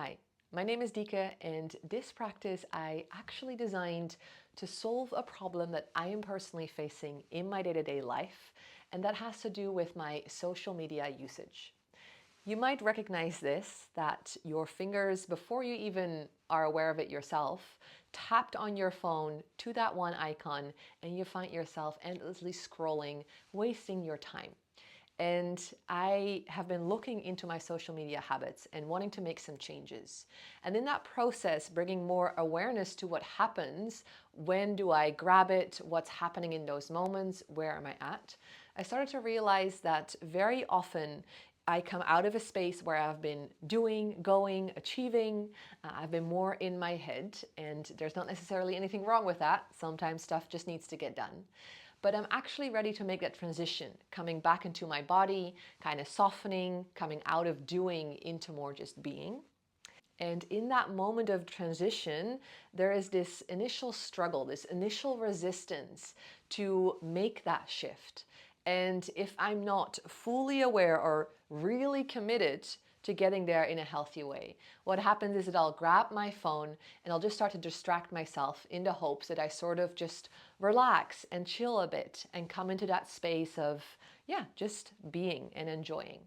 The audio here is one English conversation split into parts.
Hi, my name is Dika, and this practice I actually designed to solve a problem that I am personally facing in my day-to-day life, and that has to do with my social media usage. You might recognize this, that your fingers, before you even are aware of it yourself, tapped on your phone to that one icon, and you find yourself endlessly scrolling, wasting your time. And I have been looking into my social media habits and wanting to make some changes. And in that process, bringing more awareness to what happens, when do I grab it, what's happening in those moments, where am I at? I started to realize that very often I come out of a space where I've been doing, going, achieving. I've been more in my head, and there's not necessarily anything wrong with that. Sometimes stuff just needs to get done. But I'm actually ready to make that transition, coming back into my body, kind of softening, coming out of doing into more just being. And in that moment of transition, there is this initial struggle, this initial resistance to make that shift. And if I'm not fully aware or really committed to getting there in a healthy way, what happens is that I'll grab my phone and I'll just start to distract myself in the hopes that I sort of just relax and chill a bit and come into that space of, yeah, just being and enjoying.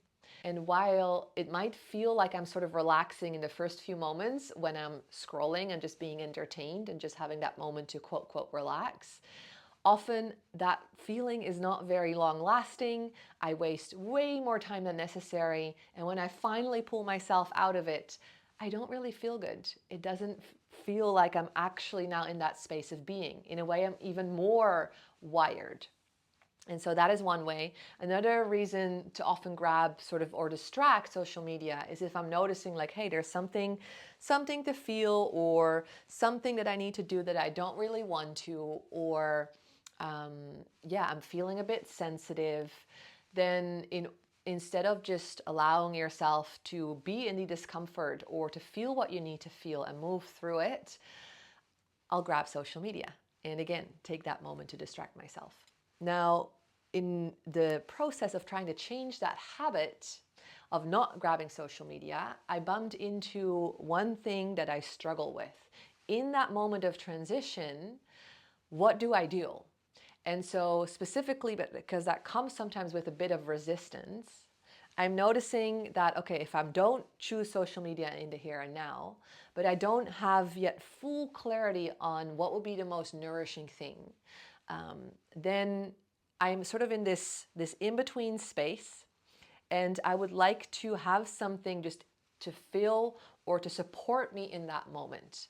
And while it might feel like I'm sort of relaxing in the first few moments when I'm scrolling and just being entertained and just having that moment to quote, quote, relax, often that feeling is not very long lasting. I waste way more time than necessary. And when I finally pull myself out of it, I don't really feel good. It doesn't feel like I'm actually now in that space of being. In a way, I'm even more wired. And so that is one way. Another reason to often grab sort of or distract social media is if I'm noticing like, hey, there's something to feel or something that I need to do that I don't really want to, or yeah, I'm feeling a bit sensitive, then instead of just allowing yourself to be in the discomfort or to feel what you need to feel and move through it, I'll grab social media and again, take that moment to distract myself. Now, in the process of trying to change that habit of not grabbing social media, I bumped into one thing that I struggle with. In that moment of transition, what do I do? And so specifically, but because that comes sometimes with a bit of resistance, I'm noticing that, okay, if I don't choose social media in the here and now, but I don't have yet full clarity on what would be the most nourishing thing, then I'm sort of in this in-between space, and I would like to have something just to fill or to support me in that moment.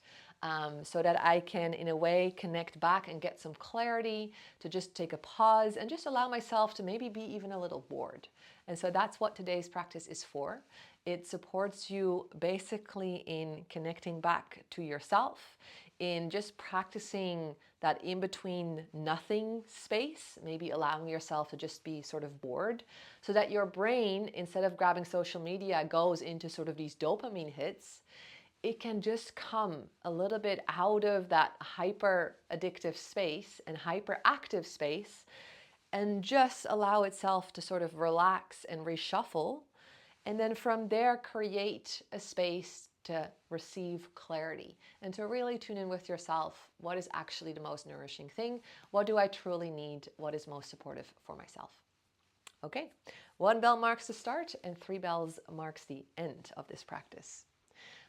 So that I can, in a way, connect back and get some clarity, to just take a pause and just allow myself to maybe be even a little bored. And so that's what today's practice is for. It supports you basically in connecting back to yourself, in just practicing that in-between nothing space, maybe allowing yourself to just be sort of bored, so that your brain, instead of grabbing social media, goes into sort of these dopamine hits. It can just come a little bit out of that hyper addictive space and hyperactive space and just allow itself to sort of relax and reshuffle. And then from there, create a space to receive clarity and to really tune in with yourself. What is actually the most nourishing thing? What do I truly need? What is most supportive for myself? Okay, 1 bell marks the start and 3 bells marks the end of this practice.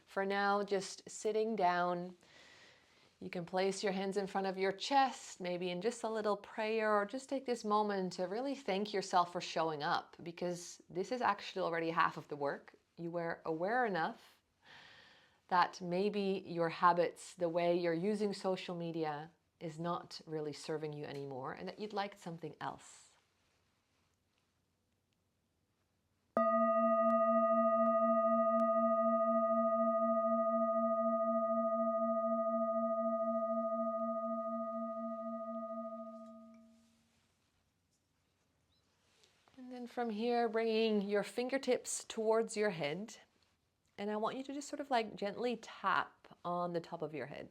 For now, just sitting down, you can place your hands in front of your chest, maybe in just a little prayer, or just take this moment to really thank yourself for showing up, because this is actually already half of the work. You were aware enough that maybe your habits, the way you're using social media, is not really serving you anymore, and that you'd like something else. And then from here, bringing your fingertips towards your head. And I want you to just sort of like gently tap on the top of your head.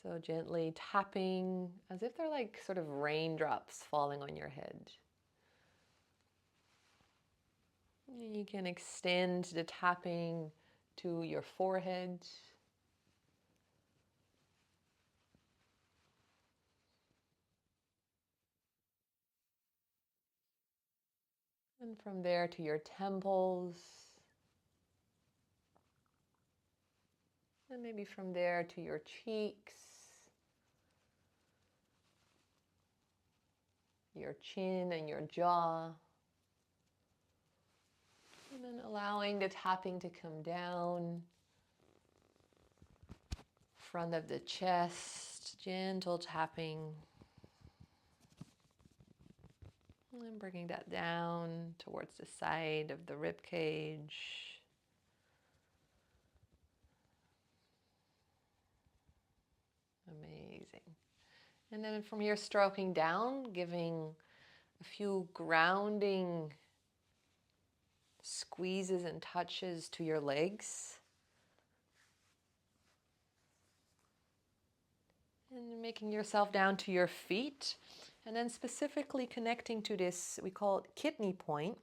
So gently tapping as if they're like sort of raindrops falling on your head. You can extend the tapping to your forehead. And from there to your temples. And maybe from there to your cheeks, your chin and your jaw. And then allowing the tapping to come down. Front of the chest, gentle tapping. And bringing that down towards the side of the rib cage. Amazing. And then from here, stroking down, giving a few grounding squeezes and touches to your legs. And making yourself down to your feet. And then specifically connecting to this, we call it kidney point.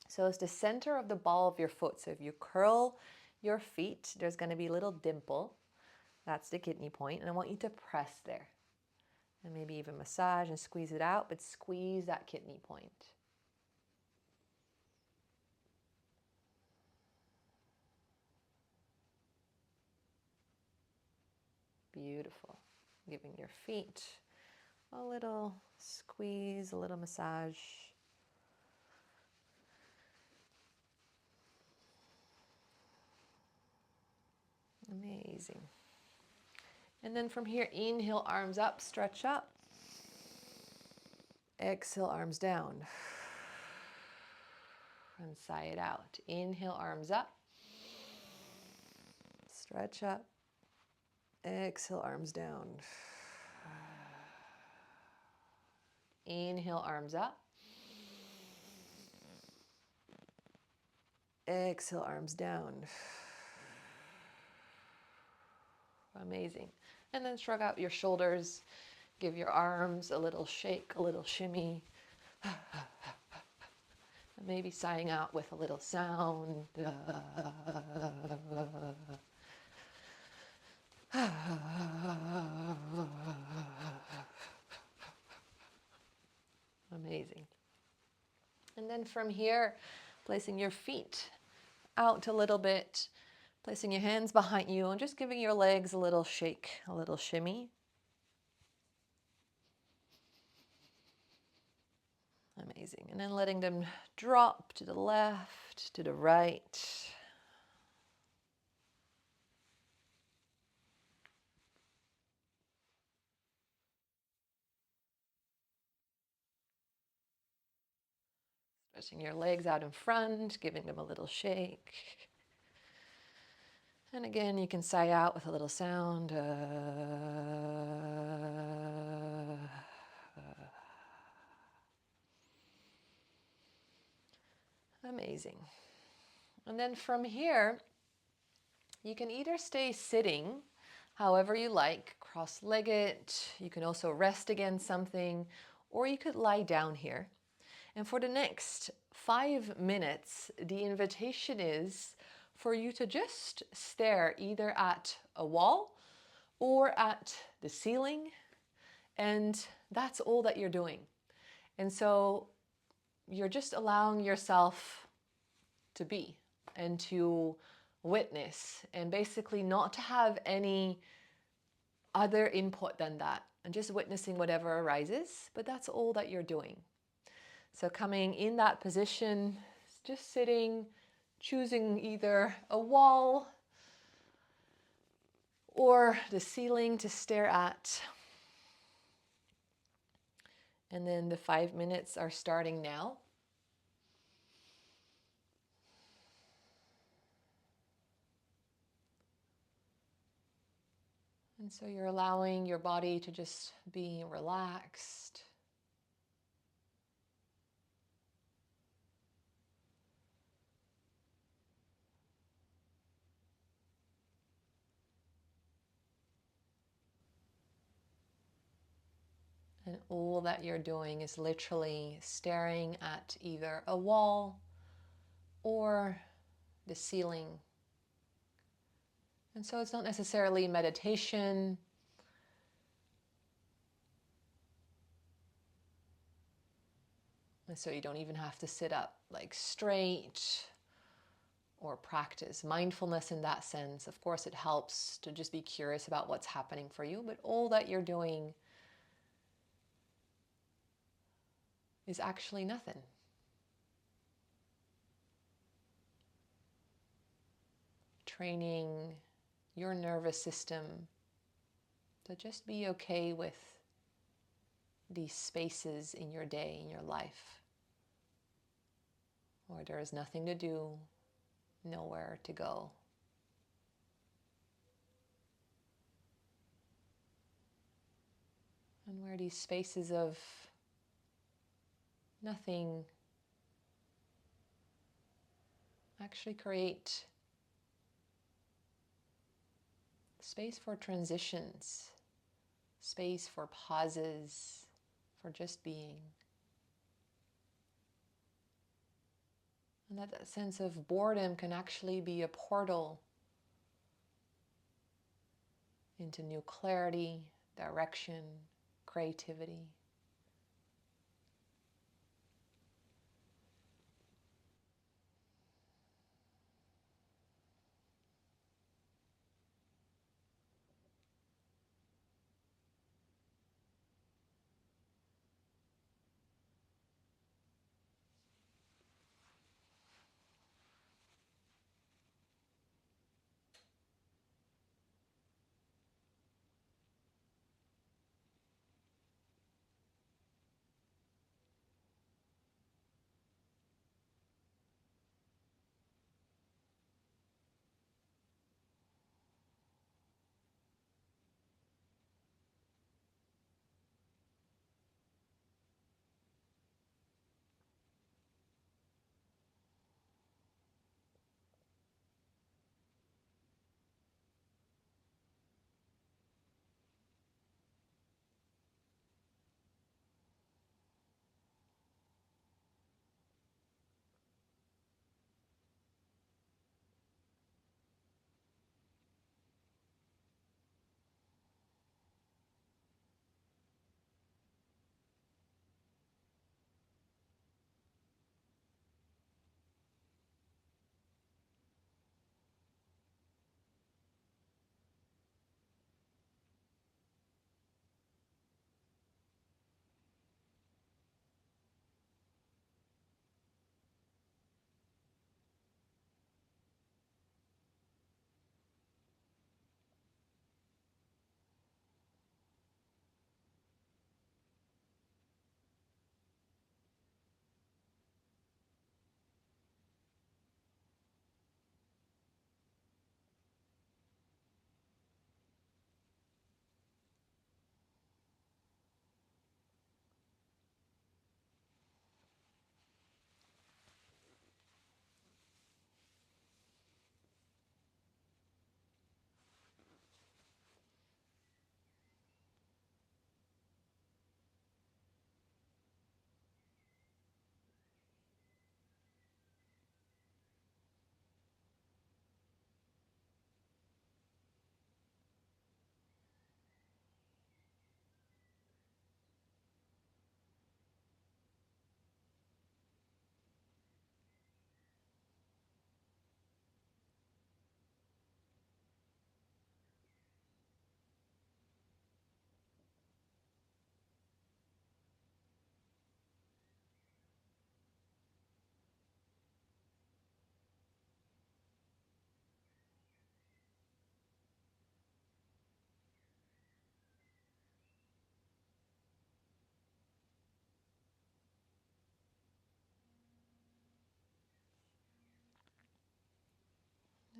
So it's the center of the ball of your foot. So if you curl your feet, there's going to be a little dimple. That's the kidney point. And I want you to press there. And maybe even massage and squeeze it out, but squeeze that kidney point. Beautiful. Giving your feet a little squeeze, a little massage. Amazing. And then from here, inhale, arms up, stretch up. Exhale, arms down. And sigh it out. Inhale, arms up. Stretch up. Exhale, arms down. Inhale, arms up. Exhale, arms down. Amazing. And then shrug out your shoulders. Give your arms a little shake, a little shimmy. Maybe sighing out with a little sound. Amazing. And then from here, placing your feet out a little bit, placing your hands behind you and just giving your legs a little shake, a little shimmy. Amazing. And then letting them drop to the left, to the right. Stretching your legs out in front, giving them a little shake. And again, you can sigh out with a little sound. Amazing. And then from here, you can either stay sitting however you like, cross-legged. You can also rest against something, or you could lie down here. And for the next 5 minutes, the invitation is for you to just stare either at a wall or at the ceiling, and that's all that you're doing. And so you're just allowing yourself to be and to witness, and basically not to have any other input than that, and just witnessing whatever arises, but that's all that you're doing. So coming in that position, just sitting, choosing either a wall or the ceiling to stare at. And then the 5 minutes are starting now. And so you're allowing your body to just be relaxed. And all that you're doing is literally staring at either a wall or the ceiling. And so it's not necessarily meditation. And so you don't even have to sit up like straight or practice mindfulness in that sense. Of course, it helps to just be curious about what's happening for you, but all that you're doing is actually nothing. Training your nervous system to just be okay with these spaces in your day, in your life, where there is nothing to do, nowhere to go. And where these spaces of nothing actually create space for transitions, space for pauses, for just being. And that sense of boredom can actually be a portal into new clarity, direction, creativity.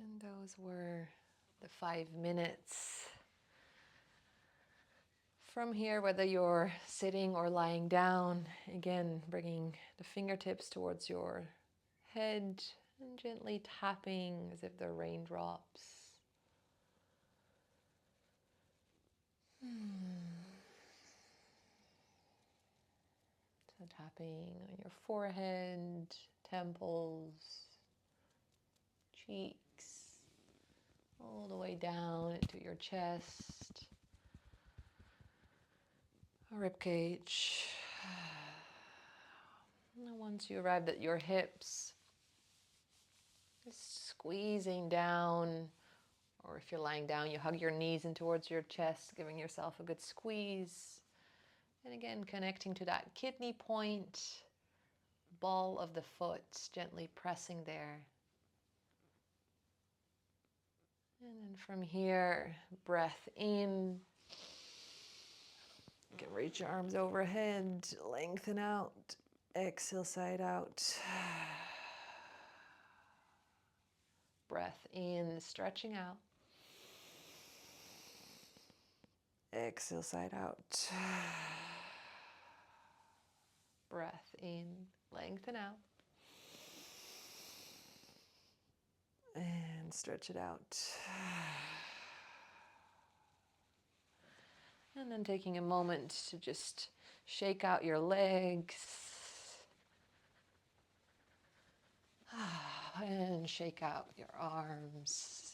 And those were the 5 minutes. From here, whether you're sitting or lying down, again, bringing the fingertips towards your head and gently tapping as if they're raindrops. So tapping on your forehead, temples, cheeks, all the way down into your chest, rib cage. And once you arrived at your hips, just squeezing down, or if you're lying down, you hug your knees in towards your chest, giving yourself a good squeeze. And again, connecting to that kidney point, ball of the foot, gently pressing there. And then from here, breath in. You can reach your arms overhead, lengthen out. Exhale, side out. Breath in, stretching out. Exhale, side out. Breath in, lengthen out. And stretch it out. And then taking a moment to just shake out your legs. And shake out your arms.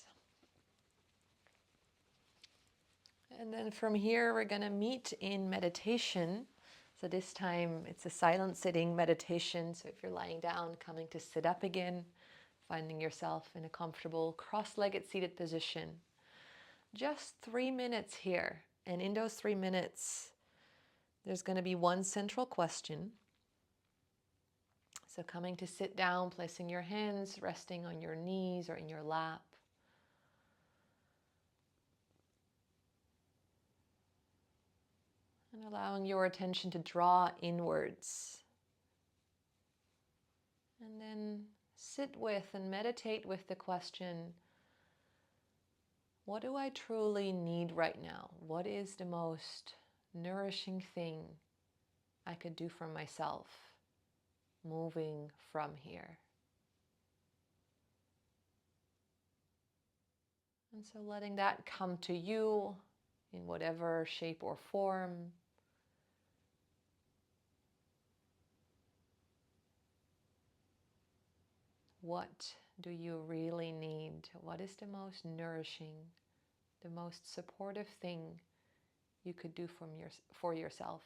And then from here, we're going to meet in meditation. So this time it's a silent sitting meditation. So if you're lying down, coming to sit up again, finding yourself in a comfortable cross-legged seated position. Just 3 minutes here. And in those 3 minutes, there's going to be one central question. So coming to sit down, placing your hands resting on your knees or in your lap. And allowing your attention to draw inwards. And then sit with and meditate with the question, what do I truly need right now? What is the most nourishing thing I could do for myself moving from here? And so letting that come to you in whatever shape or form. What do you really need? What is the most nourishing, the most supportive thing you could do for yourself?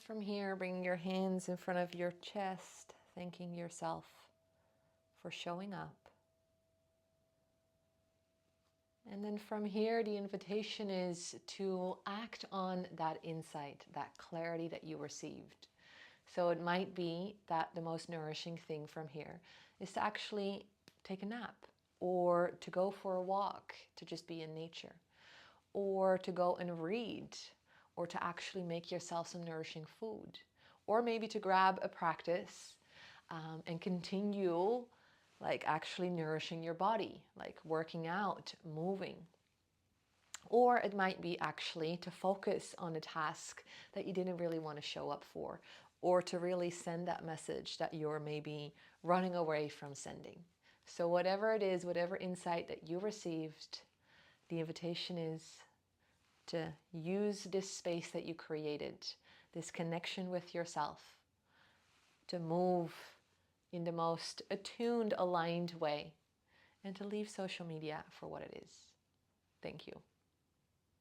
from here, bringing your hands in front of your chest, thanking yourself for showing up. And then from here, the invitation is to act on that insight, that clarity that you received. So it might be that the most nourishing thing from here is to actually take a nap, or to go for a walk, to just be in nature, or to go and read, or to actually make yourself some nourishing food, or maybe to grab a practice and continue like actually nourishing your body, like working out, moving. Or it might be actually to focus on a task that you didn't really want to show up for, or to really send that message that you're maybe running away from sending. So whatever it is, whatever insight that you received, the invitation is to use this space that you created, this connection with yourself, to move in the most attuned, aligned way, and to leave social media for what it is. Thank you.